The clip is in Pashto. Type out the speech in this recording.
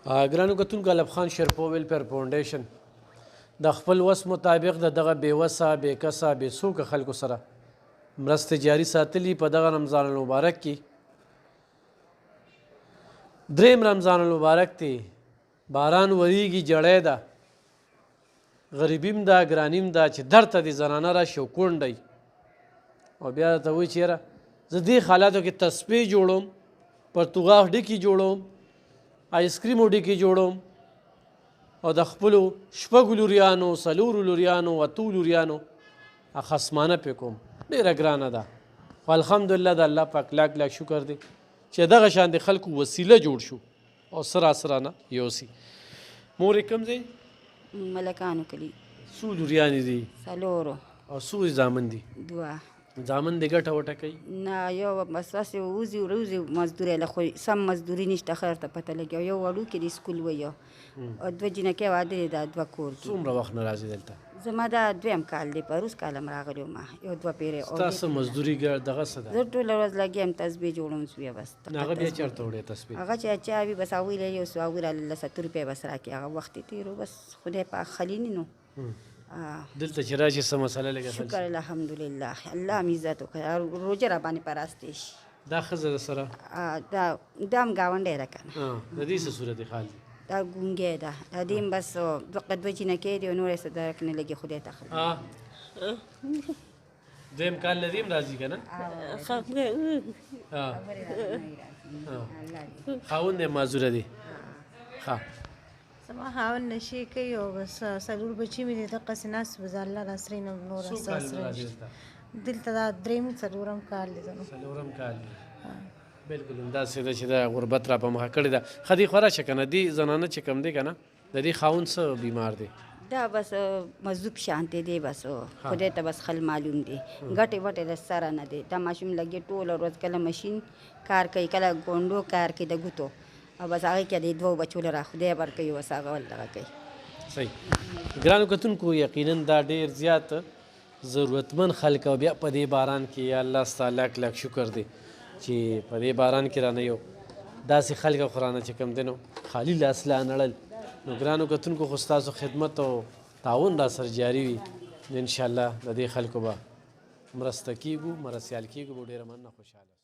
ګرانو کتونکو الف خان شیرپو ویلفیر فاونډیشن د خپل وس مطابق د دغه بېوسه بېکسه بېڅوکه خلکو سره مرستې جاري ساتلي په دغه رمضان المبارک کې دریم رمضان المبارک دی باران وریږي جړی ده غریبیم ده ګرانیم ده چې درته د زنانه راشي او کونډی او بیا درته وایي چې یاره زه دې حالاتو کې تسبیح جوړوم پرتوغاف ډکي جوړوم آیسکریمو ډکي جوړوم او د خپلو شپږو لوریانو څلورو لوریانو اتو لوریانو خصمانه پې کوم ډېره ګرانه ده خو الحمدلله د الله پاک لاک لاک شکر دی چې دغه شان د خلکو وسیله جوړ شو او سراسرانه یوسي مورې کوم ځای ملکانو کلي څو لوریانې دي څلورو او څو زامن دي دوه زامن دې ګټه وټه کوي نه یو بس هسې وځي روځي مزدورۍ له خو سم مزدوري نشته خیر ته پته لګي او یو وړوکې د سکول ویو او دوه جینکۍ واده دی دا دوه کور کې څومره وخت نه راځي دلته زما دا دویم کال دی پروس کالم راغلی وم یو دوه پیرې ستا څه مزدوري دغه څه ده زه ټوله ورځ لګیم تسبیح جوړوم بیا بس هغه بیا چېرته وړې تسبیح هغه چې چا وي بس هغوی له یو څه هغوی راله 70 روپۍ بس راکړي هغه وخت یې تېرو بس خدای پاک خلیني نو دلته چې راشي څه مسله لګه شکر الحمدلله الله مې عزت وکړه روژه را باندې پراستې شي دا ښځه د سره دا هم ګاونډی ده که نه د دې څه صورت حال دی دا ګونګی ده د دې هم بس دوه جینکۍ دي او نور یې څه درک نه لګي خدای ته دویم کال له دې هم راځي که نه خاوند یې معذوره دی ښه زما خاوند نشي کوي او بس څلور بچي مې دي دقسې ناست به زه الله راسرې نه نور دلته دا درېیم څلورم کال دی څلورم کال دی بلکل همداسې ده چې دا غربت را په مخه کړې ده ښه دې خو راشه که نه دې زنانه چې کوم دی که نه د دې خاوند څه بیمار دی دا بس مذوب شانتی دی بس خدای ته بس خل معلوم دی ګټې وټې د سره نه دی دا ماشوم لګي ټوله ورځ کله مشین کار کوي کله ګونډو کار کوي د ګوتو او بس هغې کې د دوو بچو له را خدای ورکوي بس هغه ول دغه کوي صحیح ګرانو کتونکو یقینا دا ډېر زیات ضرورتمند خلک او بیا په دې باران کې یا الله ستا لاک لاک شکر دی چې په دې باران کې رانه یو داسې خلک خو رانه چې کوم دی نو خالي لاس لا نړل نو ګرانو کتونکو خو ستاسو خدمت او تعاون را سره جاري وي انشاءالله د دې خلکو به مرسته کیږو مرستیال کیږو به ډېره مننه خوشحاله